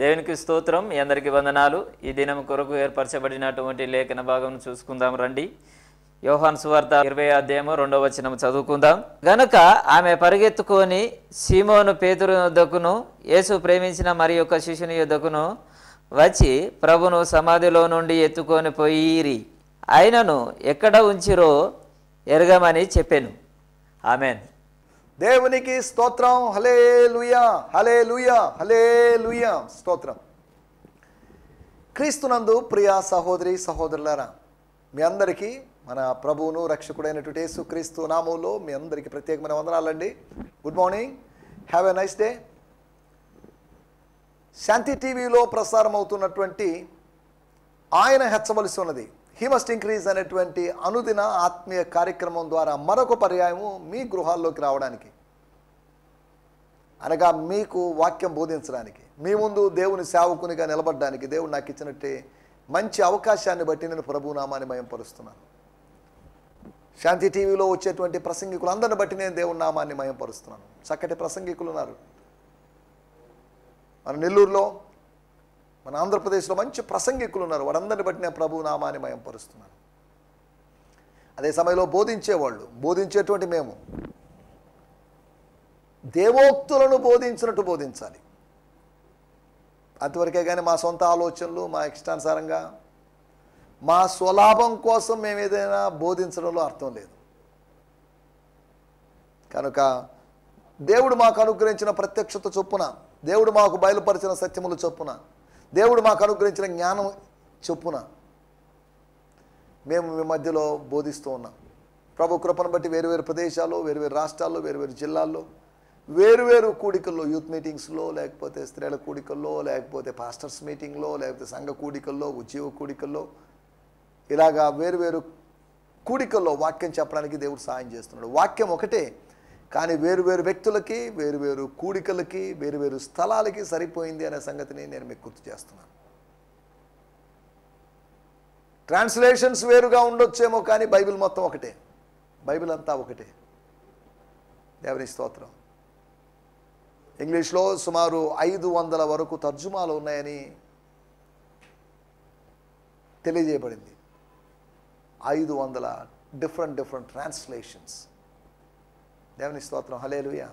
దేవునికి స్తోత్రం. మీ అందరికీ వందనాలు. ఈ దినం కొరకు ఏర్పరచబడినటువంటి లేఖన భాగం చూసుకుందాం రండి. యోహాను సువార్త 20వ అధ్యాయము 2వ వచనం చదువుకుందాం. గనుక ఆమె పరిగెత్తుకొని సీమోను పేతురు యొద్దకును యేసు ప్రేమించిన మరి యొక్క శిష్యుని యొద్దకును వచ్చి ప్రభును సమాధిలో నుండి ఎత్తుకొని పోయిరి, ఆయనను ఎక్కడ ఉంచిరో ఎరగమని చెప్పెను. ఆమెన్. దేవునికి స్తోత్రం. హల్లెలూయా, హల్లెలూయా, హల్లెలూయా. స్తోత్రం. క్రీస్తునందు ప్రియ సహోదరి సహోదరులారా, మీ అందరికీ మన ప్రభువును రక్షకుడైనటువంటి యేసుక్రీస్తు నామములో మీ అందరికీ ప్రత్యేకమైన వందనాలండి. Good morning, have a nice day. Shanti టీవీలో ప్రసారం అవుతున్నటువంటి ఆయన హెచ్చవలసి ఉన్నది, హీ మస్ట్ ఇంక్రీజ్ అనేటువంటి అనుదిన ఆత్మీయ కార్యక్రమం ద్వారా మరొక పర్యాయము మీ గృహాల్లోకి రావడానికి, అనగా మీకు వాక్యం బోధించడానికి, మీ ముందు దేవుని సేవకునిగా నిలబడడానికి దేవుడు నాకు ఇచ్చినట్టే మంచి అవకాశాన్ని బట్టి నేను ప్రభు నామాన్ని మయంపరుస్తున్నాను. శాంతి టీవీలో వచ్చేటువంటి ప్రసంగికులందరిని బట్టి నేను దేవుని నామాన్ని మయంపరుస్తున్నాను. చక్కటి ప్రసంగికులు ఉన్నారు మన నెల్లూరులో, మన ఆంధ్రప్రదేశ్లో మంచి ప్రసంగికులు ఉన్నారు. వారందరిని బట్టి నేను ప్రభు నామాన్ని మయంపరుస్తున్నాను. అదే సమయంలో బోధించేటువంటి మేము దేవోక్తులను బోధించినట్టు బోధించాలి. అంతవరకే కానీ మా సొంత ఆలోచనలు, మా ఇష్టానుసారంగా, మా స్వలాభం కోసం మేము ఏదైనా బోధించడంలో అర్థం లేదు. కనుక దేవుడు మాకు అనుగ్రహించిన ప్రత్యక్షత చొప్పున, దేవుడు మాకు బయలుపరిచిన సత్యములు చొప్పున, దేవుడు మాకు అనుగ్రహించిన జ్ఞానం చొప్పున మేము మీ మధ్యలో బోధిస్తూ ఉన్నాం. ప్రభు కృపను బట్టి వేరువేరు ప్రదేశాల్లో, వేరువేరు రాష్ట్రాల్లో, వేరువేరు జిల్లాల్లో, వేరువేరు కూడికల్లో, యూత్ మీటింగ్స్లో, లేకపోతే స్త్రీల కూడికల్లో, లేకపోతే పాస్టర్స్ మీటింగ్లో, లేకపోతే సంఘ కూడికల్లో, ఉద్యోగ కూడికల్లో, ఇలాగా వేరువేరు కూడికల్లో వాక్యం చెప్పడానికి దేవుడు సహాయం చేస్తున్నాడు. వాక్యం ఒకటే కానీ వేరువేరు వ్యక్తులకి, వేరువేరు కూడికలకి, వేరువేరు స్థలాలకి సరిపోయింది అనే సంగతిని నేను మీకు గుర్తు చేస్తున్నాను. ట్రాన్స్లేషన్స్ వేరుగా ఉండొచ్చేమో కానీ బైబిల్ మొత్తం ఒకటే, బైబిల్ అంతా ఒకటే. దేవుని స్తోత్రం. ఇంగ్లీష్లో సుమారు 500 వరకు తర్జుమాలు ఉన్నాయని తెలియజేయబడింది. 500 డిఫరెంట్ ట్రాన్స్లేషన్స్. దేవుని స్తోత్రం. హల్లెలూయా.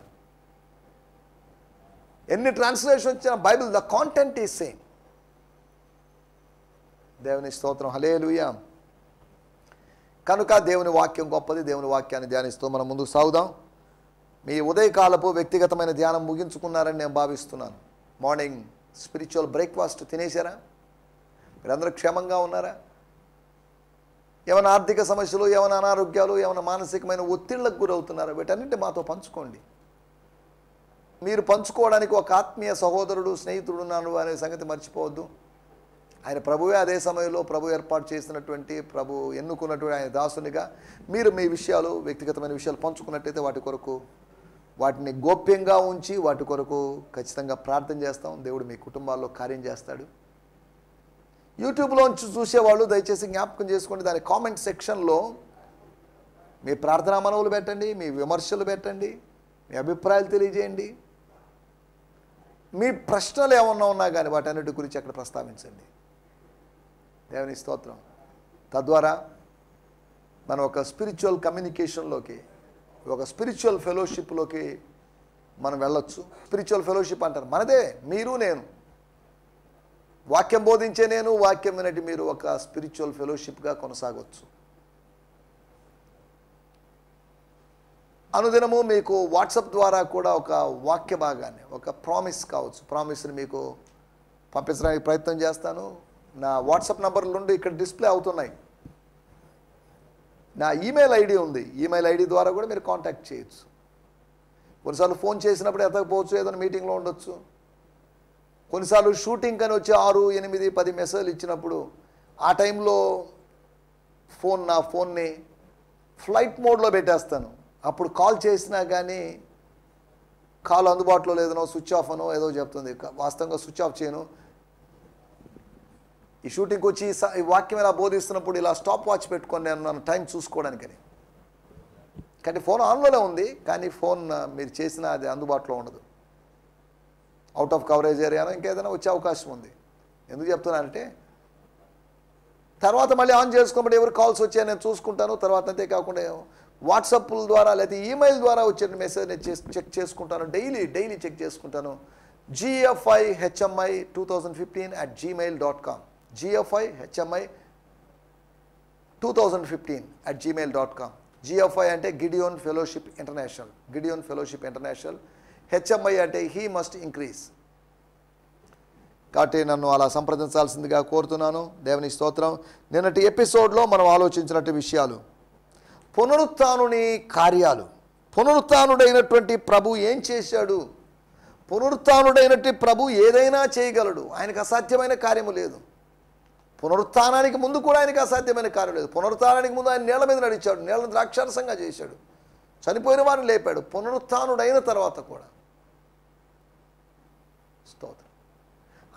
ఎన్ని ట్రాన్స్లేషన్ వచ్చినా Bible the content is same. దేవుని స్తోత్రం. హల్లెలూయా. కనుక దేవుని వాక్యం గొప్పది. దేవుని వాక్యాన్ని ధ్యానిస్తూ మనం ముందుకు సాగుదాం. మీ ఉదయకాలపు వ్యక్తిగతమైన ధ్యానం ముగించుకున్నారని నేను భావిస్తున్నాను. మార్నింగ్ స్పిరిచువల్ బ్రేక్ఫాస్ట్ తినేశారా? మీరందరూ క్షేమంగా ఉన్నారా? ఏమైనా ఆర్థిక సమస్యలు, ఏమైనా అనారోగ్యాలు, ఏమైనా మానసికమైన ఒత్తిళ్లకు గురవుతున్నారా? వీటన్నింటి మాతో పంచుకోండి. మీరు పంచుకోవడానికి ఒక ఆత్మీయ సహోదరుడు, స్నేహితుడు ఉన్నాను అనే సంగతి మర్చిపోవద్దు. ఆయన ప్రభువే. అదే సమయంలో ప్రభు ఏర్పాటు చేసినటువంటి, ప్రభు ఎన్నుకున్నటువంటి ఆయన దాసునిగా మీరు మీ విషయాలు, వ్యక్తిగతమైన విషయాలు పంచుకున్నట్టయితే వాటిని గోప్యంగా ఉంచి వాటి కొరకు ఖచ్చితంగా ప్రార్థన చేస్తాం. దేవుడు మీ కుటుంబాల్లో కార్యం చేస్తాడు. యూట్యూబ్లోంచి చూసేవాళ్ళు దయచేసి జ్ఞాపకం చేసుకోండి, దాని కామెంట్ సెక్షన్లో మీ ప్రార్థనా మనవులు పెట్టండి, మీ విమర్శలు పెట్టండి, మీ అభిప్రాయాలు తెలియజేయండి. మీ ప్రశ్నలు ఏమన్నా ఉన్నా కానీ వాటన్నిటి గురించి అక్కడ ప్రస్తావించండి. దేవుని స్తోత్రం. తద్వారా మనం ఒక స్పిరిచువల్ కమ్యూనికేషన్లోకి, ఒక స్పిరిచువల్ ఫెలోషిప్లోకి మనం వెళ్ళొచ్చు. స్పిరిచువల్ ఫెలోషిప్ అంటారు మనదే, మీరు నేను, వాక్యం బోధించే నేను, వాక్యం వినటి మీరు ఒక స్పిరిచువల్ ఫెలోషిప్గా కొనసాగవచ్చు. అనుదినము మీకు వాట్సాప్ ద్వారా కూడా ఒక వాక్య భాగాన్ని, ఒక ప్రామిస్ కావచ్చు, ప్రామిస్ని మీకు పంపించడానికి ప్రయత్నం చేస్తాను. నా వాట్సాప్ నంబర్ల నుండి ఇక్కడ డిస్ప్లే అవుతున్నాయి. నా ఈమెయిల్ ఐడి ఉంది. ఈమెయిల్ ఐడి ద్వారా కూడా మీరు కాంటాక్ట్ చేయొచ్చు. కొన్నిసార్లు ఫోన్ చేసినప్పుడు ఎత్తకపోవచ్చు, ఏదైనా మీటింగ్లో ఉండొచ్చు. కొన్నిసార్లు షూటింగ్ అని వచ్చి 6, 8, 10 మెసేజ్లు ఇచ్చినప్పుడు ఆ టైంలో నా ఫోన్ని ఫ్లైట్ మోడ్లో పెట్టేస్తాను. అప్పుడు కాల్ చేసినా కానీ కాల్ అందుబాటులో లేదనో, స్విచ్ ఆఫ్ అనో ఏదో చెప్తుంది. వాస్తవంగా స్విచ్ ఆఫ్ చేయను. ఈ షూటింగ్కి వచ్చి ఈ వాక్యం ఇలా బోధిస్తున్నప్పుడు ఇలా స్టాప్ వాచ్ పెట్టుకొని నేను టైం చూసుకోవడానికని. కానీ ఫోన్ ఆన్లోనే ఉంది, కానీ ఫోన్ మీరు చేసినా అది అందుబాటులో ఉండదు. అవుట్ ఆఫ్ కవరేజ్ ఏరియానో ఇంకేదైనా వచ్చే అవకాశం ఉంది. ఎందుకు చెప్తున్నానంటే తర్వాత మళ్ళీ ఆన్ చేసుకోబట్టి ఎవరు కాల్స్ వచ్చాయో నేను చూసుకుంటాను. తర్వాత అంతేకాకుండా వాట్సాప్ ద్వారా లేదా ఈమెయిల్ ద్వారా వచ్చే మెసేజ్ నేను చెక్ చేసుకుంటాను. డైలీ చెక్ చేసుకుంటాను. gfihmi2015@gmail.com gfihmi2015@gmail.com. GFI అంటే గిడియోన్ ఫెలోషిప్ ఇంటర్నేషనల్. HMI అంటే హీ మస్ట్ ఇంక్రీజ్. కాబట్టి నన్ను అలా సంప్రదించాల్సిందిగా కోరుతున్నాను. దేవుని స్తోత్రం. నిన్నటి ఎపిసోడ్లో మనం ఆలోచించినట్టు విషయాలు, పునరుత్థానుని కార్యాలు. పునరుత్థానుడైనటువంటి ప్రభు ఏం చేశాడు? పునరుత్థానుడైనటువంటి ప్రభు ఏదైనా చేయగలడు. ఆయనకు అసాధ్యమైన కార్యము లేదు. పునరుత్థానానికి ముందు కూడా ఆయనకు అసాధ్యమైన కార్యం లేదు. పునరుత్థానానికి ముందు ఆయన నీళ్ల మీద నడిచాడు, నీళ్లను ద్రాక్షారసంగా చేశాడు, చనిపోయిన వారిని లేపాడు. పునరుత్థానుడైన తర్వాత కూడా స్తోత్రం.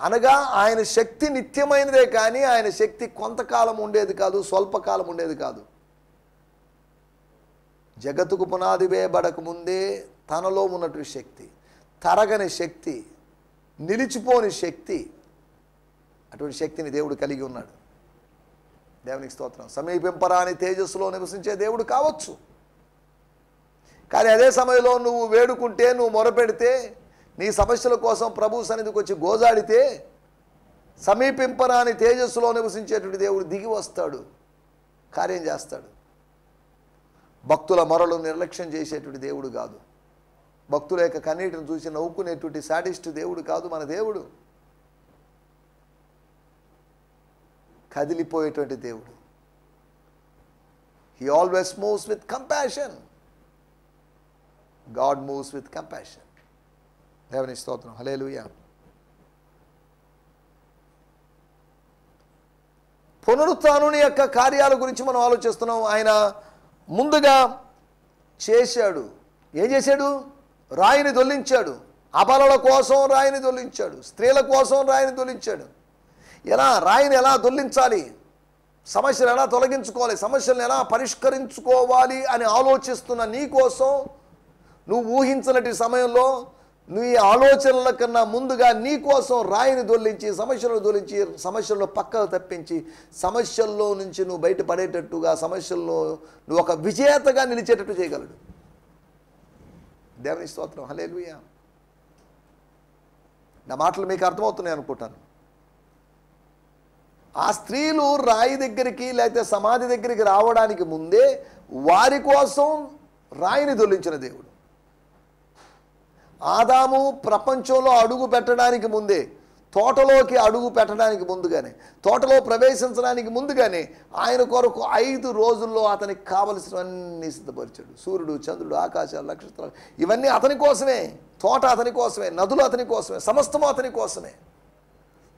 అనగా ఆయన శక్తి నిత్యమైనదే కానీ ఆయన శక్తి కొంతకాలం ఉండేది కాదు, స్వల్పకాలం ఉండేది కాదు. జగత్తుకు పునాది వేయబడక ముందే తనలో ఉన్నటువంటి శక్తి, తరగని శక్తి, నిలిచిపోని శక్తి, అటువంటి శక్తిని దేవుడు కలిగి ఉన్నాడు. దేవునికి స్తోత్రం. సమీపింపరాని తేజస్సులో నివసించే దేవుడు కావచ్చు. కానీ అదే సమయంలో నువ్వు వేడుకుంటే, నువ్వు మొరపెడితే, నీ సమస్యల కోసం ప్రభు సన్నిధికి వచ్చి గోజాడితే సమీపింపరాని తేజస్సులో నివసించేటువంటి దేవుడు దిగి వస్తాడు, కార్యం చేస్తాడు. భక్తుల మొరలు నిర్లక్ష్యం చేసేటువంటి దేవుడు కాదు. భక్తుల యొక్క కన్నీటిని చూసి నవ్వుకునేటువంటి సాడిస్ట్ దేవుడు కాదు మన దేవుడు. కదిలిపోయేటువంటి దేవుడు. He always moves with compassion. God moves with compassion. దేవుని స్తోత్రం. హల్లెలూయా. పునరుత్థానుని యొక్క కార్యాల గురించి మనం ఆలోచిస్తున్నాం. ఆయన ముందుగా చేశాడు. ఏం చేశాడు? రాయిని దొల్లించాడు. అబలల కోసం రాయిని దొల్లించాడు, స్త్రీల కోసం రాయిని దొల్లించాడు. ఎలా రాయిని ఎలా దొల్లించాలి, సమస్యలు ఎలా తొలగించుకోవాలి, సమస్యలను ఎలా పరిష్కరించుకోవాలి అని ఆలోచిస్తున్న నీ కోసం, నువ్వు ఊహించినటి సమయంలో నీ ఆలోచనల కన్నా ముందుగా నీ కోసం రాయిని దొల్లించి, సమస్యలను దొల్లించి, సమస్యలను పక్కకు తప్పించి, సమస్యల్లో నుంచి నువ్వు బయటపడేటట్టుగా, సమస్యల్లో నువ్వు ఒక విజేతగా నిలిచేటట్టు చేయగలడు. దేవుని స్తోత్రం. హల్లెలూయా. నా మాటలు మీకు అర్థమవుతున్నాయి అనుకుంటాను. ఆ స్త్రీలు రాయి దగ్గరికి లేకపోతే సమాధి దగ్గరికి రావడానికి ముందే వారి కోసం రాయిని దొల్లించిన దేవుడు. ఆదాము ప్రపంచంలో అడుగు పెట్టడానికి ముందే, తోటలోకి అడుగు పెట్టడానికి ముందుగానే, తోటలో ప్రవేశించడానికి ముందుగానే ఆయన కొరకు 5 రోజుల్లో అతనికి కావలసినవన్నీ సిద్ధపరిచాడు. సూర్యుడు, చంద్రుడు, ఆకాశాలు, నక్షత్రాలు ఇవన్నీ అతని కోసమే. తోట అతని కోసమే, నదులు అతని కోసమే, సమస్తము అతని కోసమే.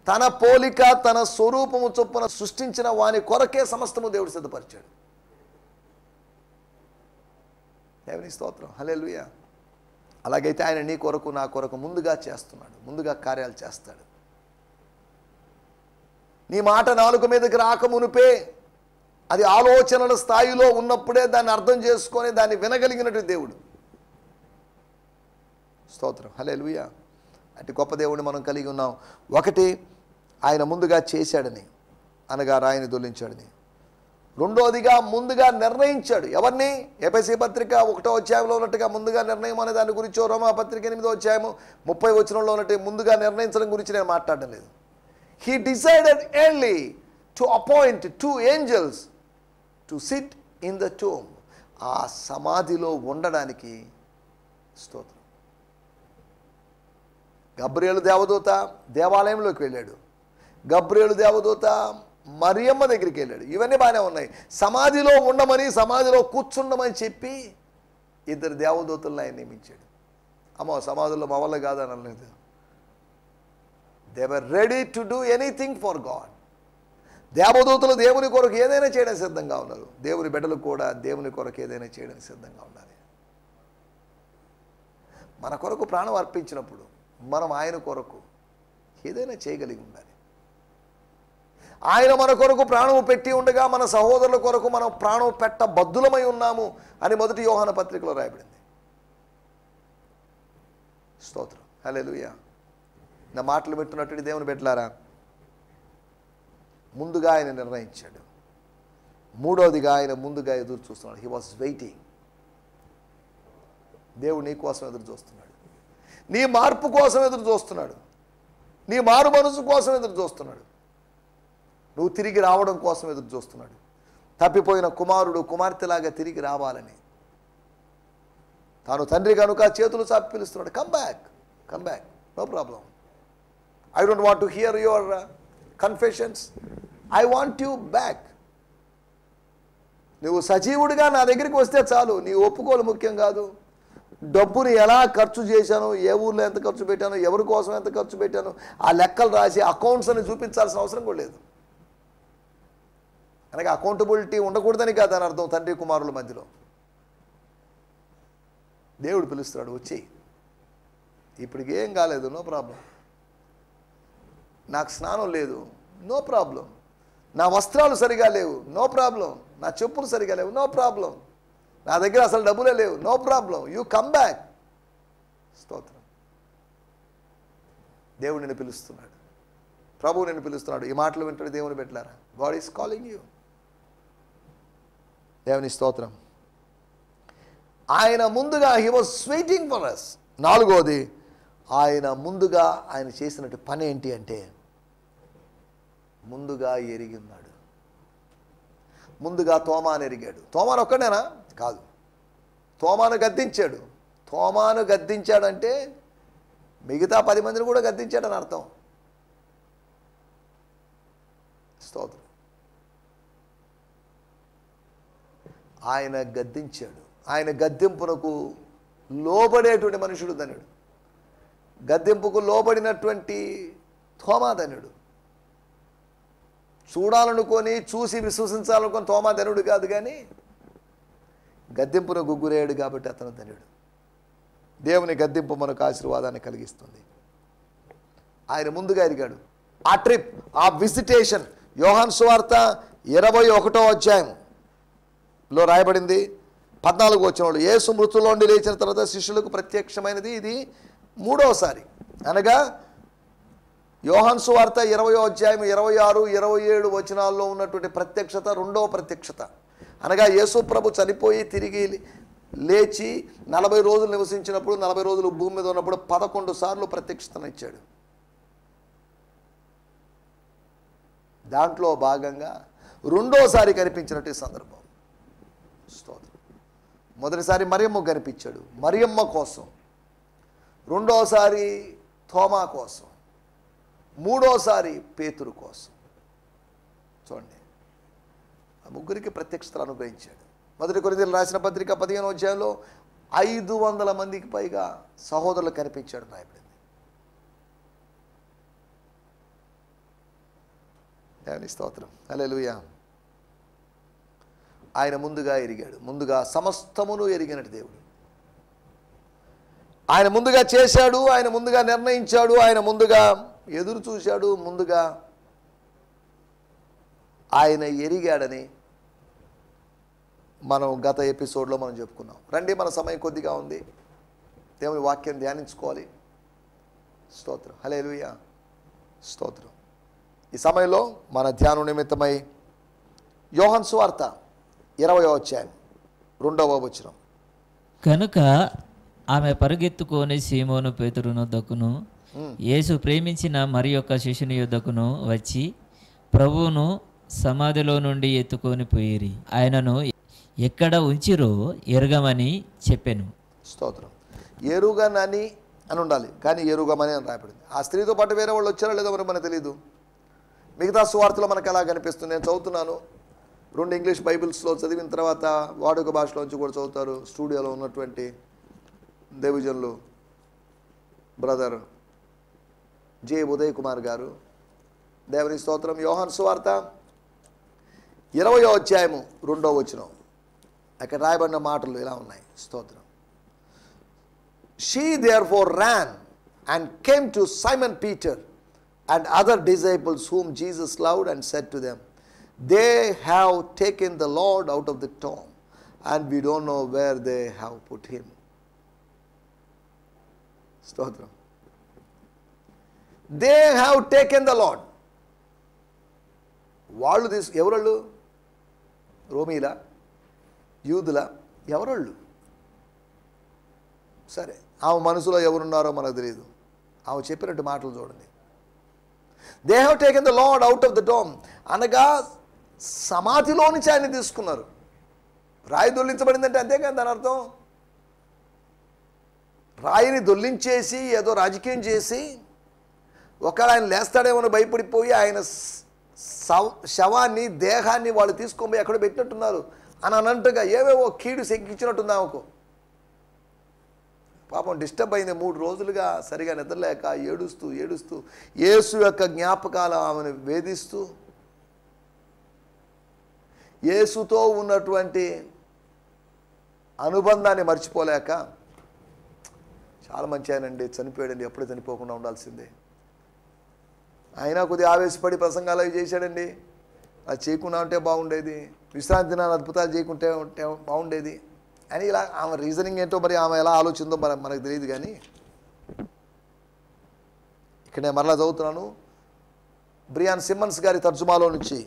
తన పోలిక తన స్వరూపము చొప్పున సృష్టించిన వాని కొరకే సమస్తము దేవుడు సిద్ధపరిచాడు. దేవుని స్తోత్రం. హల్లెలూయా. అలాగైతే ఆయన నీ కొరకు నా కొరకు ముందుగా చేస్తున్నాడు, ముందుగా కార్యాలు చేస్తాడు. నీ మాట నాలుక మీదకి రాక మునిపే, అది ఆలోచనల స్థాయిలో ఉన్నప్పుడే దాన్ని అర్థం చేసుకొని దాన్ని వినగలిగినట్టు దేవుడు. స్తోత్రం. హల్లెలూయా. అటు గొప్ప దేవుడిని మనం కలిగి ఉన్నాం. ఒకటి, ఆయన ముందుగా చేశాడని, అనగా రాయిని దొల్లించాడని. రెండోదిగా ముందుగా నిర్ణయించాడు. ఎవరిని? ఎఫెసీ పత్రిక 1వ అధ్యాయంలో ఉన్నట్టుగా ముందుగా నిర్ణయం అనే దాని గురించి, రోమా పత్రిక 8వ అధ్యాయము 30వ వచనంలో ఉన్నట్టు ముందుగా నిర్ణయించడం గురించి నేను మాట్లాడడం లేదు. He decided early to appoint 2 angels to sit in the tomb. ఆ సమాధిలో ఉండడానికి. స్తోత్రం. గబ్రియేలు దేవదూత దేవాలయంలోకి వెళ్ళాడు. గబ్రియేలు దేవదూత మరియమ్మ దగ్గరికి వెళ్ళాడు. ఇవన్నీ బాగానే ఉన్నాయి. సమాధిలో ఉండమని, సమాధిలో కూర్చుండమని చెప్పి 2 దేవదూతలను ఆయన నియమించాడు. అమ్మో, సమాధుల్లో మా వల్ల కాదని అనలేదు. They were ready to do anything for God. దేవదూతలు దేవుని కొరకు ఏదైనా చేయడానికి సిద్ధంగా ఉన్నారు. దేవుని బిడ్డలు కూడా దేవుని కొరకు ఏదైనా చేయడానికి సిద్ధంగా ఉండాలి. మన కొరకు ప్రాణం అర్పించినప్పుడు మనం ఆయన కొరకు ఏదైనా చేయగలిగి ఉండాలి. ఆయన మన కొరకు ప్రాణము పెట్టి ఉండగా మన సహోదరుల కొరకు మనం ప్రాణం పెట్టబద్దులమై ఉన్నాము అని 1 యోహాను పత్రికలో రాయబడింది. స్తోత్రం. హల్లెలూయా. నా మాటలు వింటున్నటువంటి దేవుని బిడ్డలారా, ముందుగా ఆయన నిర్ణయించాడు. మూడవదిగా ఆయన ముందుగా ఎదురు చూస్తున్నాడు. He was waiting. దేవుడు నీ కోసం ఎదురు చూస్తున్నాడు. నీ మార్పు కోసం ఎదురు చూస్తున్నాడు. నీ మారు మనసు కోసం ఎదురు చూస్తున్నాడు. నువ్వు తిరిగి రావడం కోసం ఎదురు చూస్తున్నాడు. తప్పిపోయిన కుమారుడు కుమార్తెలాగా తిరిగి రావాలని తాను తండ్రి కనుక చేతులు చాపి పిలుస్తున్నాడు. Come back, no problem. I don't want to hear your confessions. I want you back. నువ్వు సజీవుడిగా నా దగ్గరికి వస్తే చాలు. నీ ఒప్పుకోలు ముఖ్యం కాదు. డబ్బుని ఎలా ఖర్చు చేశాను, ఏ ఊర్లో ఎంత ఖర్చు పెట్టాను, ఎవరి కోసం ఎంత ఖర్చు పెట్టాను, ఆ లెక్కలు రాసి అకౌంట్స్ అని చూపించాల్సిన అవసరం కూడా లేదు. అనగా అకౌంటబిలిటీ ఉండకూడదని కాదు అని అర్థం. తండ్రి కుమారుల మధ్యలో దేవుడు పిలుస్తున్నాడు, వచ్చేయి. ఇప్పటికి ఏం కాలేదు, నో ప్రాబ్లం. నాకు స్నానం లేదు, నో ప్రాబ్లం. నా వస్త్రాలు సరిగా లేవు, నో ప్రాబ్లం. నా చెప్పులు సరిగా లేవు, నో ప్రాబ్లం. నా దగ్గర అసలు డబ్బులే లేవు, no problem. You come back. స్తోత్రం. దేవుడు నిన్ను పిలుస్తున్నాడు. ప్రభువు నిన్ను పిలుస్తున్నాడు. ఈ మాటలు వింటాడు దేవుని బిడ్డలారా. God is calling you. దేవుని స్తోత్రం. ఆయన ముందుగా he was waiting for us. నాలుగోది, ఆయన ముందుగా ఆయన చేసినట్టు పని ఏంటి అంటే ముందుగా ఎరిగి ఉన్నాడు. ముందుగా తోమాను ఎరిగాడు. తోమాను ఒక్కడేనా? కాదు. తోమాను గద్దించాడు. తోమాను గద్దించాడంటే మిగతా 10 మందిని కూడా గద్దించాడని అర్థం. స్తోత్రం. ఆయన గద్దించాడు. ఆయన గద్దింపునకు లోబడేటువంటి మనుషుడు ధన్యుడు. గద్దింపుకు లోబడినటువంటి తోమా ధన్యుడు. చూడాలనుకొని చూసి విశ్వసించాలనుకొని తోమా ధనుడు కాదు, కానీ గద్దింపునకు గురయ్యాడు కాబట్టి అతను ధన్యుడు. దేవుని గద్దింపు మనకు ఆశీర్వాదాన్ని కలిగిస్తుంది. ఆయన ముందుగా ఎరిగాడు. ఆ ట్రిప్, ఆ విజిటేషన్ యోహాను సువార్త 21వ అధ్యాయంలో రాయబడింది. 14వ వచనంలో యేసు మృతుల్లోండి లేచిన తర్వాత శిష్యులకు ప్రత్యక్షమైనది ఇది 3వసారి. అనగా యోహాను సువార్త 20వ అధ్యాయం 26, 27 వచనాల్లో ఉన్నటువంటి ప్రత్యక్షత 2వ ప్రత్యక్షత. అనగా యేసు ప్రభు చనిపోయి తిరిగి లేచి 40 రోజులు నివసించినప్పుడు, 40 రోజులు భూమి మీద ఉన్నప్పుడు 11 సార్లు ప్రత్యక్షతనిచ్చాడు. దాంట్లో భాగంగా 2వసారి కనిపించినట్టు సందర్భం. స్తోత్రం. మొదటిసారి మరియమ్మ కనిపించాడు, మరియమ్మ కోసం. 2వసారి తోమా కోసం. 3వసారి పేతురు కోసం. చూడండి, ఆ ముగ్గురికి ప్రత్యక్షతలు అనుగ్రహించాడు. 1 కొరింథీయులకు రాసిన పత్రిక 15వ అధ్యాయంలో 500 మందికి పైగా సహోదరులు కనిపించాడు రాయబడింది. దేవుని స్తోత్రం. హల్లెలూయా. ఆయన ముందుగా ఎరిగాడు. ముందుగా సమస్తమును ఎరిగినట్టు దేవుడు. ఆయన ముందుగా చేశాడు. ఆయన ముందుగా నిర్ణయించాడు. ఆయన ముందుగా ఎదురు చూశాడు. ముందుగా ఆయన ఎరిగాడని మనం గత ఎపిసోడ్లో మనం చెప్పుకున్నాం. రండి, మన సమయం కొద్దిగా ఉంది. దేవుని వాక్యం ధ్యానించుకోవాలి. స్తోత్రం. హల్లెలూయా. స్తోత్రం. ఈ సమయంలో మన ధ్యానం నిమిత్తమై యోహాను సువార్త 20వ అధ్యాయం 2వ వచనం. కనుక ఆమె పరుగెత్తుకొని సీమోను పేతురును యొద్దకును యేసు ప్రేమించిన మరి యొక్క శిష్యుని యొద్దకును వచ్చి ప్రభువును సమాధిలో నుండి ఎత్తుకొని పోయిరి. ఆయనను ఎక్కడ ఉంచిరో ఎరుగమని చెప్పాను. స్తోత్రం. ఎరుగనని అని ఉండాలి, కానీ ఎరుగమని అని రాయబడింది. ఆ స్త్రీతో పాటు వేరే వాళ్ళు వచ్చారో లేదో మరి మనకు తెలియదు. మిగతా సువార్తలో మనకు ఎలా కనిపిస్తుంది? నేను చదువుతున్నాను. 2 ఇంగ్లీష్ బైబిల్స్లో చదివిన తర్వాత వాడుక భాషలోంచి కూడా చదువుతారు. స్టూడియోలో ఉన్నటువంటి దేవజనులు బ్రదర్ జే ఉదయ్ కుమార్ గారు. దేవుని స్తోత్రం. యోహాను సువార్త 20వ అధ్యాయము 2వ వచనం. అక్కడ రాయబడిన మాటలు ఇలా ఉన్నాయి. స్తోత్రం. She therefore ran and came to Simon Peter and other disciples whom Jesus loved and said to them, they have taken the Lord out of the tomb and we don't know where they have put him. స్తోత్రం. They have taken the lord. వాళ్ళు ఎవరోళ్ళు? రోమీలా, యూదులా, ఎవరోళ్ళు? సరే, ఆమె మనసులో ఎవరున్నారో మనకు తెలియదు. ఆమె చెప్పినట్టు మాటలు చూడండి. They have taken the lord out of the tome, అనగా సమాధిలో నుంచి ఆయన తీసుకున్నారు. రాయి దొల్లించబడిందంటే అంతే కదా దాని అర్థం. రాయిని దొల్లించేసి ఏదో రాజకీయం చేసి ఒకవేళ ఆయన లేస్తాడేమో భయపడిపోయి ఆయన శవాన్ని, దేహాన్ని వాళ్ళు తీసుకొని పోయి ఎక్కడ పెట్టినట్టున్నారు అని అన్నట్టుగా ఏవేవో కీడు శంకించినట్టుంది ఆమెకు. పాపం డిస్టర్బ్ అయింది. 3 రోజులుగా సరిగా నిద్రలేక ఏడుస్తూ ఏడుస్తూ యేసు యొక్క జ్ఞాపకాలు ఆమెను వేధిస్తూ, యేసుతో ఉన్నటువంటి అనుబంధాన్ని మర్చిపోలేక, చాలా మంచి ఆయనండి, చనిపోయాడండి, ఎప్పుడూ చనిపోకుండా ఉండాల్సిందే, అయినా కొద్దిగా ఆవేశపడి ప్రసంగాలు అవి చేశాడండి, అది చేయకుండా ఉంటే బాగుండేది, విశ్రాంతి దినాలు అద్భుతాలు చేయకుంటే బాగుండేది అని ఇలా ఆమె రీజనింగ్ ఏంటో మరి ఆమె ఎలా ఆలోచిందో మనకు తెలియదు. కానీ ఇక్కడ నేను మరలా చదువుతున్నాను బ్రియాన్ సిమ్మన్స్ గారి తర్జుమాలో నుంచి.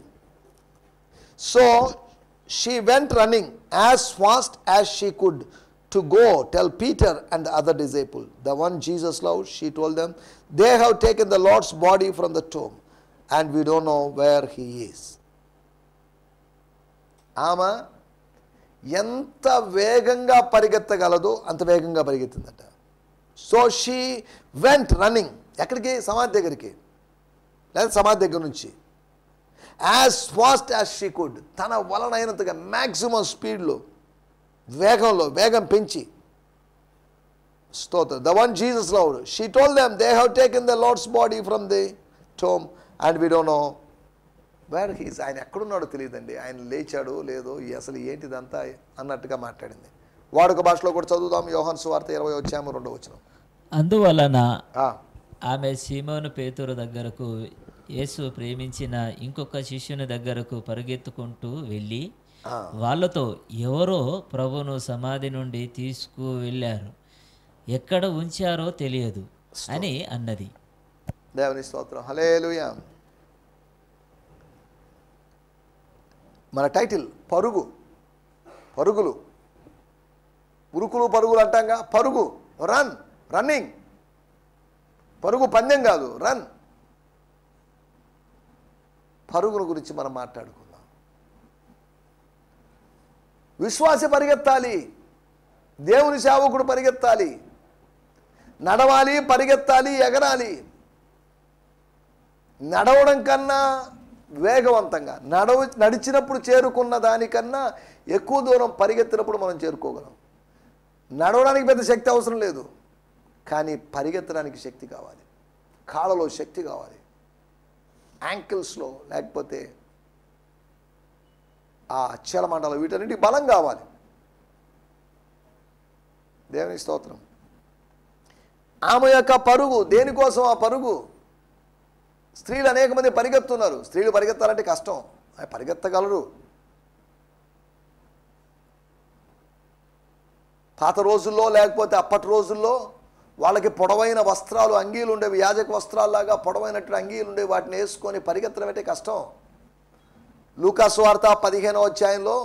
So she went running as fast as she could to go tell Peter and the other disciple, the one Jesus loved. She told them, they have taken the Lord's body from the tomb and we don't know where he is. ఆమె ఎంత వేగంగా పరిగెత్తగలదో అంత వేగంగా పరిగెత్తిందట. So she went running, ఎక్కడికి? సమాధి దగ్గరికి, లేదా సమాధి దగ్గర నుంచి, as fast as she could, తన వలనైనంతగా మ్యాక్సిమం స్పీడ్లో, వేగం పెంచి. స్తోత్రం. The one Jesus loved, she told them, they have taken the Lord's body from the tomb and we don't know where he is. ఆయన ఎక్కడున్నాడో తెలియదండి, ఆయన లేచాడో లేదో, అసలు ఏంటిదంతా అన్నట్టుగా మాట్లాడింది. వాడుక భాషలో కూడా చదువుదాం. యోహాను సువార్త 20:2. అందువలన ఆమె సీమోను పేతురు దగ్గరకు, యేసు ప్రేమించిన ఇంకొక శిష్యుని దగ్గరకు పరిగెత్తుకుంటూ వెళ్ళి వాళ్ళతో, ఎవరో ప్రభును సమాధి నుండి తీసుకువెళ్ళారు, ఎక్కడ ఉంచారో తెలియదు అని అన్నది. దేవుని స్తోత్రం. హల్లెలూయా. మన టైటిల్ పరుగులు, ఉరుకులు పరుగులు అంటాంగా. పరుగు, రన్నింగ్. పరుగు పందెం కాదు, రన్. పరుగుల గురించి మనం మాట్లాడుకుందాం. విశ్వాసి పరిగెత్తాలి, దేవుని సేవకుడు పరిగెత్తాలి, నడవాలి, పరిగెత్తాలి, ఎగరాలి. నడవడం కన్నా వేగవంతంగా, నడిచినప్పుడు చేరుకున్న దానికన్నా ఎక్కువ దూరం పరిగెత్తినప్పుడు మనం చేరుకోగలం. నడవడానికి పెద్ద శక్తి అవసరం లేదు, కానీ పరిగెత్తడానికి శక్తి కావాలి, కాళ్ళలో శక్తి కావాలి, యాంకిల్స్లో, లేకపోతే ఆ చలమండలం, వీటన్నిటికి బలం కావాలి. దేవుని స్తోత్రం. ఆమె యొక్క పరుగు దేనికోసం? ఆ పరుగు, స్త్రీలు అనేక మంది పరిగెత్తున్నారు. స్త్రీలు పరిగెత్తాలంటే కష్టం, పరిగెత్తగలరు. పాత రోజుల్లో, లేకపోతే అప్పటి రోజుల్లో వాళ్ళకి పొడవైన వస్త్రాలు, అంగీలు ఉండేవి, యాజక వస్త్రాల్లాగా పొడవైనట్టు అంగీలు ఉండేవి. వాటిని వేసుకొని పరిగెత్తడం అంటే కష్టం. లూకా సువార్త 15వ అధ్యాయంలో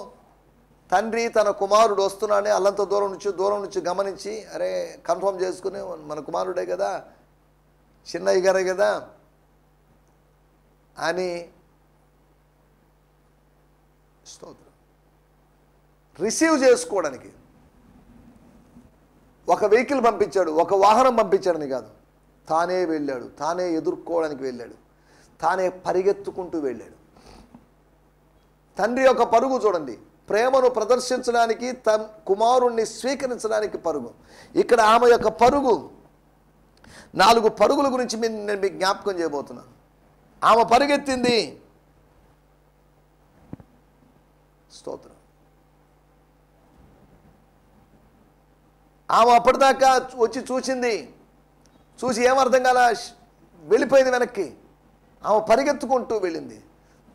తండ్రి తన కుమారుడు వస్తున్నాడని అల్లంత దూరం నుంచి గమనించి, అరే కన్ఫర్మ్ చేసుకుని, మన కుమారుడే కదా, చిన్నయ్య గారే కదా అని స్తోత్రం రిసీవ్ చేసుకోవడానికి ఒక వెహికల్ పంపించాడు, ఒక వాహనం పంపించాడని కాదు, తానే వెళ్ళాడు, తానే ఎదుర్కోవడానికి వెళ్ళాడు, తానే పరిగెత్తుకుంటూ వెళ్ళాడు. తండ్రి యొక్క పరుగు చూడండి, ప్రేమను ప్రదర్శించడానికి, తన కుమారుణ్ణి స్వీకరించడానికి పరుగు. ఇక్కడ ఆమె యొక్క పరుగు, 4 పరుగుల గురించి నేను మీకు జ్ఞాపకం చేయబోతున్నాను. ఆమె పరిగెత్తింది. స్తోత్రం. ఆమె అప్పటిదాకా వచ్చి చూసి ఏమర్థం కాల, వెళ్ళిపోయింది వెనక్కి. ఆమె పరిగెత్తుకుంటూ వెళ్ళింది,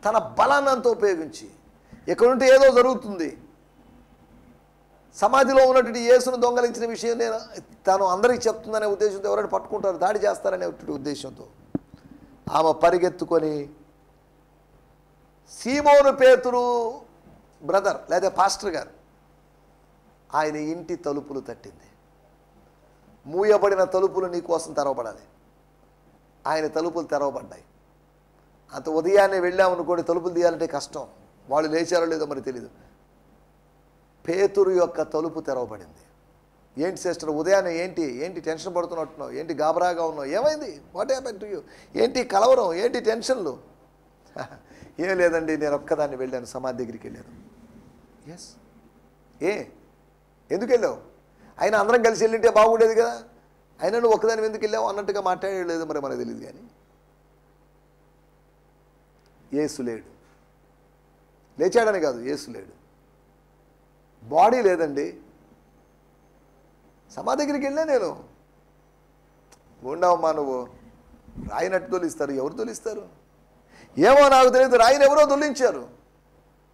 తన బలాన్ని అంతా ఉపయోగించి. ఎక్కడుంటే ఏదో జరుగుతుంది. సమాధిలో ఉన్నటువంటి యేసును దొంగలించిన విషయం నేను తను అందరికీ చెప్తుందనే ఉద్దేశంతో, ఎవరైనా పట్టుకుంటారు, దాడి చేస్తారనే ఉద్దేశంతో ఆమె పరిగెత్తుకొని సీమోను పేతురు బ్రదర్ లేదా పాస్టర్ గారు ఆయన ఇంటి తలుపులు తట్టింది. మూయబడిన తలుపులు నీ కోసం తెరవబడాలి. ఆయన తలుపులు తెరవబడ్డాయి. అంత ఉదయాన్నే వెళ్ళామనుకోండి, తలుపులు తీయాలంటే కష్టం. వాళ్ళు లేచారో లేదో మరి తెలీదు. పేతురు యొక్క తలుపు తెరవబడింది. ఏంటి సిస్టర్ ఉదయాన్నే ఏంటి టెన్షన్ పడుతున్నట్టున్నావు, ఏంటి గాబరాగా ఉన్నావు, ఏమైంది, వాట్ హ్యాపెన్ టు యూ, ఏంటి కలవరం, ఏంటి టెన్షన్లు? ఏం లేదండి, నేను ఒక్కదాన్ని వెళ్ళాను, సమాధి దగ్గరికి వెళ్ళాను. ఎస్, ఎందుకు వెళ్ళావు? అయినా అందరం కలిసి వెళ్ళింటే బాగుండేది కదా, అయినా నువ్వు ఒక్కదాని ఎందుకు వెళ్ళావు అన్నట్టుగా మాట్లాడలేదు. మరి మనకు తెలియదు. కానీ యేసు లేడు, లేచాడని కాదు, యేసు లేడు, బాడీ లేదండి. సమాధి దగ్గరికి వెళ్ళా నేను. ఉండవమ్మా నువ్వు, రాయినట్టు తొలిస్తారు. ఎవరు తొలిస్తారు? ఏమో నాకు తెలియదు, రాయిని ఎవరో దొల్లించారు.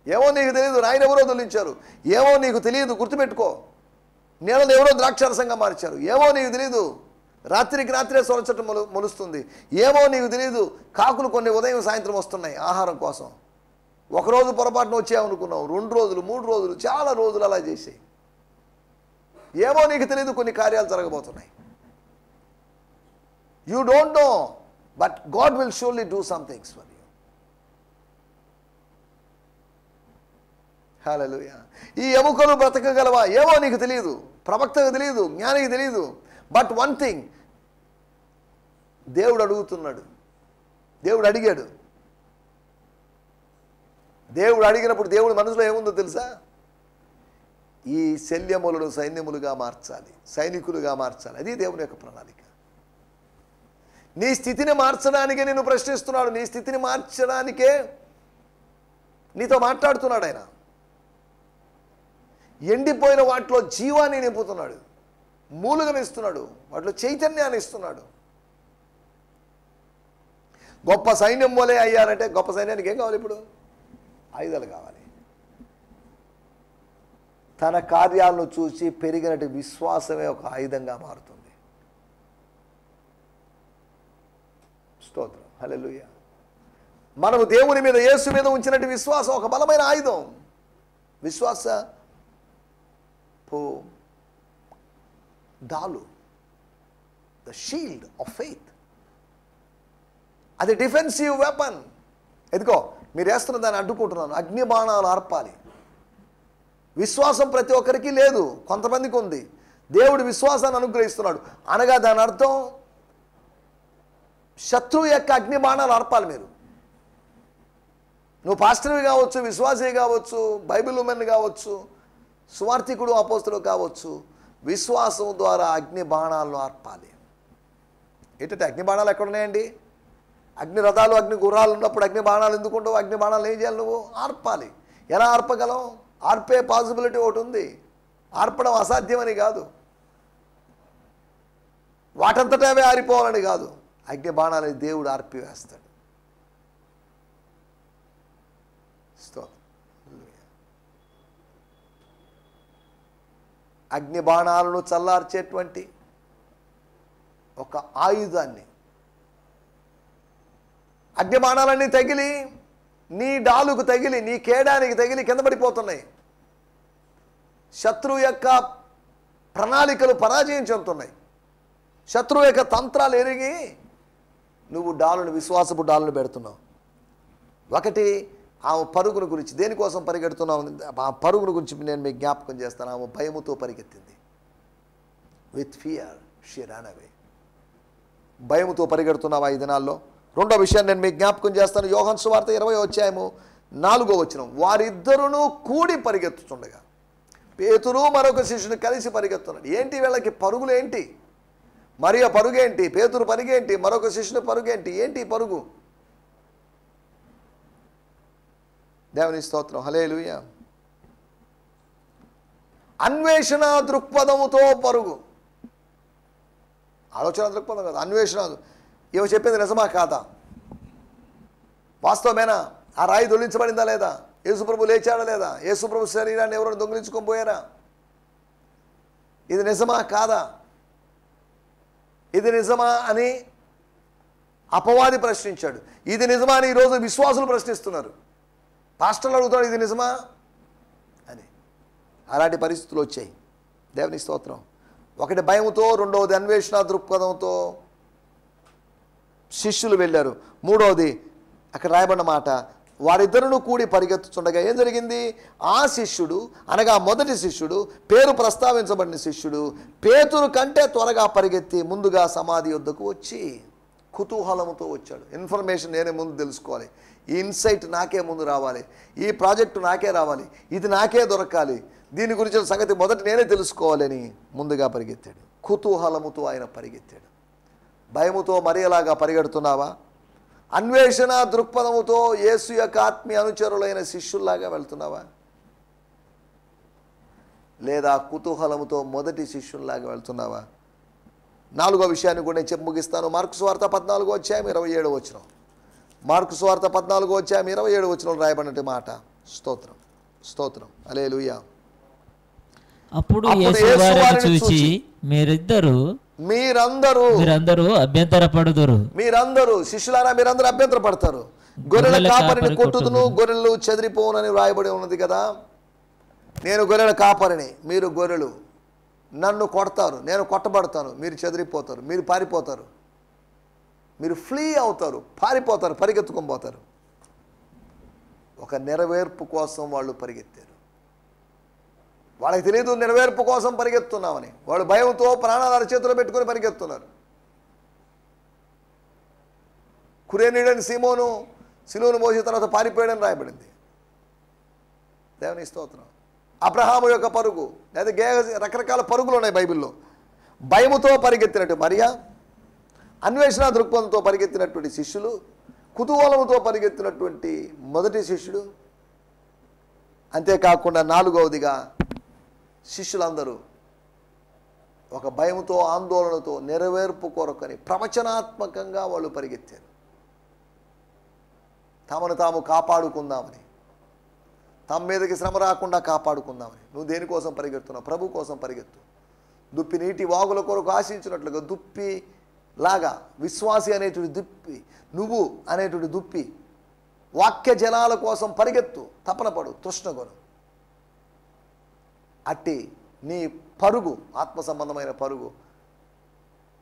ఏమో నీకు తెలియదు, రాయిని ఎవరో దొల్లించారు. ఏమో నీకు తెలియదు, గుర్తుపెట్టుకో. నీళ్ళని ఎవరో ద్రాక్షారసంగా మార్చారు. ఏమో నీకు తెలియదు, రాత్రికి రాత్రే సొరచటం మొలుస్తుంది. ఏమో నీకు తెలియదు, కాకులు కొన్ని ఉదయం సాయంత్రం వస్తున్నాయి ఆహారం కోసం. ఒకరోజు పొరపాటున వచ్చాయనుకున్నావు, 2 రోజులు 3 రోజులు చాలా రోజులు అలా చేసాయి. ఏమో నీకు తెలియదు, కొన్ని కార్యాలు జరగబోతున్నాయి. You don't know, but God will surely do some things for you. హల్లెలూయా. ఈ ఎముకలు బ్రతకగలవా? ఏమో నీకు తెలియదు, ప్రవక్తకు తెలియదు, జ్ఞానికి తెలియదు. బట్ వన్ థింగ్, దేవుడు అడుగుతున్నాడు. దేవుడు అడిగాడు. దేవుడు అడిగినప్పుడు దేవుడి మనసులో ఏముందో తెలుసా? ఈ శల్యములను సైన్యములుగా మార్చాలి, సైనికులుగా మార్చాలి. అది దేవుని యొక్క ప్రణాళిక. నీ స్థితిని మార్చడానికే నిన్ను ప్రశ్నిస్తున్నాడు. నీ స్థితిని మార్చడానికే నీతో మాట్లాడుతున్నాడు ఆయన. ఎండిపోయిన వాటిలో జీవాన్ని నింపుతున్నాడు, మూలుగనిస్తున్నాడు, వాటిలో చైతన్యాన్ని ఇస్తున్నాడు. గొప్ప సైన్యం వలె అయ్యారంటే గొప్ప సైన్యానికి ఏం కావాలి? ఇప్పుడు ఆయుధాలు కావాలి. తన కార్యాలను చూసి పెరిగినట్టు విశ్వాసమే ఒక ఆయుధంగా మారుతుంది. స్తోత్రం, హల్లెలూయా. మనము దేవుని మీద, యేసు మీద ఉంచినట్టు విశ్వాసం ఒక బలమైన ఆయుధం. విశ్వాస డాలు, ద షీల్డ్ ఆఫ్ ఫెయిత్. అది డిఫెన్సివ్ వెపన్. ఎదుకో మీరు వేస్తున్న దాన్ని అడ్డుకుంటున్నాను. అగ్ని బాణాలు ఆర్పాలి. విశ్వాసం ప్రతి ఒక్కరికి లేదు, కొంతమందికి ఉంది. దేవుడు విశ్వాసాన్ని అనుగ్రహిస్తున్నాడు అనగా దాని అర్థం శత్రువు యొక్క అగ్ని బాణాలు ఆర్పాలి. నువ్వు పాస్టర్వి కావచ్చు, విశ్వాసీ కావచ్చు, బైబిల్ ఉమెన్ కావచ్చు, సువార్థికుడు అపోస్తలుడు కావచ్చు, విశ్వాసం ద్వారా అగ్ని బాణాలను ఆర్పాలి. ఏంటంటే అగ్ని బాణాలు ఎక్కడ ఉన్నాయండి? అగ్ని రథాలు, అగ్ని గుర్రాలు ఉన్నప్పుడు అగ్ని బాణాలు ఎందుకు ఉండవు? అగ్ని బాణాలు ఏం చేయాలి? నువ్వు ఆర్పాలి. ఎలా ఆర్పగలం? ఆర్పే పాసిబిలిటీ ఒకటి ఉంది. ఆర్పడం అసాధ్యమని కాదు, వాటంతటా అవే ఆరిపోవాలని కాదు. అగ్ని బాణాలని దేవుడు ఆర్పివేస్తాడు. అగ్ని బాణాలను చల్లార్చేటువంటి ఒక ఆయుధాన్ని, అగ్ని బాణాలన్నీ తగిలి నీ డాలుకు తగిలి, నీ కేడానికి తగిలి కింద పడిపోతున్నాయి. శత్రువు యొక్క ప్రణాళికలు పరాజయం చెందుతున్నాయి. శత్రువు యొక్క తంత్రాలు ఎరిగి నువ్వు డాలును, విశ్వాసపు డాలును పెడుతున్నావు. ఒకటి, ఆమె పరుగును గురించి, దేనికోసం పరిగెడుతున్నావు? ఆ పరుగును గురించి నేను మీకు జ్ఞాపకం చేస్తాను. ఆమె భయముతో పరిగెత్తింది. With fear she ran away. భయముతో పరిగెడుతున్నావా ఈ దినాల్లో? రెండో విషయాన్ని నేను మీకు జ్ఞాపకం చేస్తాను. యోహాను సువార్త 20వ అధ్యాయము 4వ వచనం. వారిద్దరును కూడి పరిగెత్తుతుండగా, పేతురు మరొక శిష్యుడు కలిసి పరిగెత్తున్నాడు. ఏంటి వీళ్ళకి పరుగులు? ఏంటి మరియ పరుగేంటి? పేతురు పరుగేంటి? మరొక శిష్యుడు పరుగేంటి? ఏంటి పరుగు? దేవుని స్తోత్రం, హల్లెలూయా. అన్వేషణ దృక్పథముతో పరుగు. ఆలోచన దృక్పథం కాదు, అన్వేషణ. ఏమో చెప్పింది నిజమా కాదా? వాస్తవమేనా? ఆ రాయి దొంగిలించబడిందా లేదా? యేసుప్రభు లేచాడా లేదా? యేసుప్రభు శరీరాన్ని ఎవరైనా దొంగిలించుకొని పోయారా? ఇది నిజమా కాదా? ఇది నిజమా అని అపవాది ప్రశ్నించాడు. ఇది నిజమా అని ఈరోజు విశ్వాసులు ప్రశ్నిస్తున్నారు. పాస్టర్లు అడుగుతాడు, ఇది నిజమా అని. అలాంటి పరిస్థితులు వచ్చాయి. దేవుని స్తోత్రం. ఒకటి భయంతో, రెండవది అన్వేషణ దృక్పథంతో శిష్యులు వెళ్ళారు. మూడవది అక్కడ రాయబడిన మాట, వారిద్దరును కూడి పరిగెత్తుచుండగా ఏం జరిగింది? ఆ శిష్యుడు అనగా మొదటి శిష్యుడు, పేరు ప్రస్తావించబడిన శిష్యుడు పేతురు కంటే త్వరగా పరిగెత్తి ముందుగా సమాధి యొద్దకు వచ్చి కుతూహలముతో వచ్చాడు. ఇన్ఫర్మేషన్ నేనే ముందు తెలుసుకోవాలి, ఈ ఇన్సైట్ నాకే ముందు రావాలి, ఈ ప్రాజెక్టు నాకే రావాలి, ఇది నాకే దొరకాలి, దీని గురించిన సంగతి మొదట నేనే తెలుసుకోవాలని ముందుగా పరిగెత్తాడు. కుతూహలముతో ఆయన పరిగెత్తాడు. భయముతో మరియలాగా పరిగెడుతున్నావా? అన్వేషణ దృక్పథముతో యేసు యొక్క ఆత్మీయ అనుచరులైన శిష్యుల్లాగా వెళ్తున్నావా? లేదా కుతూహలముతో మొదటి శిష్యుల్లాగా వెళ్తున్నావా? నాలుగో విషయాన్ని కూడా నేను చెప్పి ముగిస్తాను. మార్కు సువార్త 14:27 మార్కు సువార్త 14:27 రాయబడినట్టు మాట. స్తోత్రం, స్తోత్రం, హల్లెలూయా. అప్పుడు యేసు వారిని చూచి మీరందరూ అభ్యంతరపడుదురు. మీరందరూ శిష్యులారా, మీరందరూ అభ్యంతర పడతారు. గొర్రెల కాపరిని కొట్టుదును, గొర్రెలు చెదిరిపోవునని రాయబడి ఉన్నది కదా. నేను గొర్రెల కాపరిని, మీరు గొర్రెలు. నన్ను కొడతారు, నేను కొట్టబడతాను, మీరు చెదిరిపోతారు, మీరు పారిపోతారు, మీరు ఫ్లీ అవుతారు, పారిపోతారు, పరిగెత్తుకొని పోతారు. ఒక నెరవేర్పు కోసం వాళ్ళు పరిగెత్తారు. వాళ్ళకి తెలియదు నెరవేర్పు కోసం పరిగెత్తున్నామని. వాళ్ళు భయంతో ప్రాణాలు చేతిలో పెట్టుకొని పరిగెత్తున్నారు. కురేనీడని సీమోను సిలువను మోసిన తర్వాత పారిపోయాడని రాయబడింది. దేవుని స్తోత్రం. అబ్రహాము యొక్క పరుగు, లేదా రకరకాల పరుగులు ఉన్నాయి బైబిల్లో. భయముతో పరిగెత్తినట్టు మరియా, అన్వేషణ దృక్పథంతో పరిగెత్తినటువంటి శిష్యులు, కుతూహలముతో పరిగెత్తినటువంటి మొదటి శిష్యుడు. అంతేకాకుండా నాలుగవదిగా శిష్యులందరూ ఒక భయముతో, ఆందోళనతో, నెరవేర్పు కొరకని ప్రవచనాత్మకంగా వాళ్ళు పరిగెత్తారు. తమను తాము కాపాడుకుందామని, తమ మీదకి శ్రమ రాకుండా కాపాడుకుందామని. నువ్వు దేనికోసం పరిగెడుతున్నావు? ప్రభు కోసం పరిగెత్తు. దుప్పి నీటి వాగుల కొరకు ఆశించినట్లుగా దుప్పి లాగా విశ్వాసి అనేటువంటి దుప్పి, నువ్వు అనేటువంటి దుప్పి వాక్య జలాల కోసం పరిగెత్తు, తపనపడు, తృష్ణగొను. అట్టి నీ పరుగు, ఆత్మ సంబంధమైన పరుగు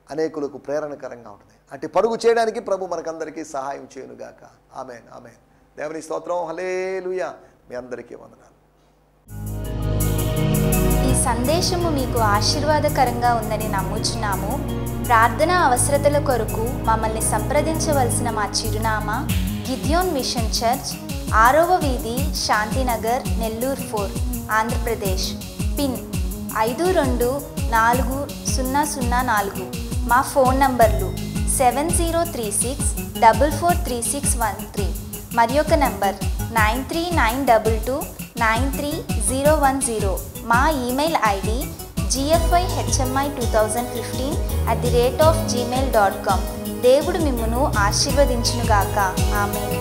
అనేకులకు ప్రేరణకరంగా ఉంటుంది. అట్టి పరుగు చేయడానికి ప్రభు మనకందరికీ సహాయం చేయనుగాక. ఆమేన్, ఆమేన్. దేవుని స్తోత్రం, హల్లెలూయా. మీ అందరికీ వందనాలు. ఈ సందేశము మీకు ఆశీర్వాదకరంగా ఉందని నమ్ముచున్నాము. ప్రార్థన అవసరతల కొరకు మమ్మల్ని సంప్రదించవలసిన మా చిరునామా గిద్యోన్ మిషన్ చర్చ్, 6వ వీధి, శాంతినగర్, నెల్లూరు 4, ఆంధ్రప్రదేశ్. పిన్ 524004. మా ఫోన్ నంబర్లు 7036443613 మరి ఒక నంబర్ 9392293010. మా ఈమెయిల్ ఐడి gfihmi2015@gmail.com. దేవుడు మిమ్మును ఆశీర్వదించునుగాక. ఆమేన్.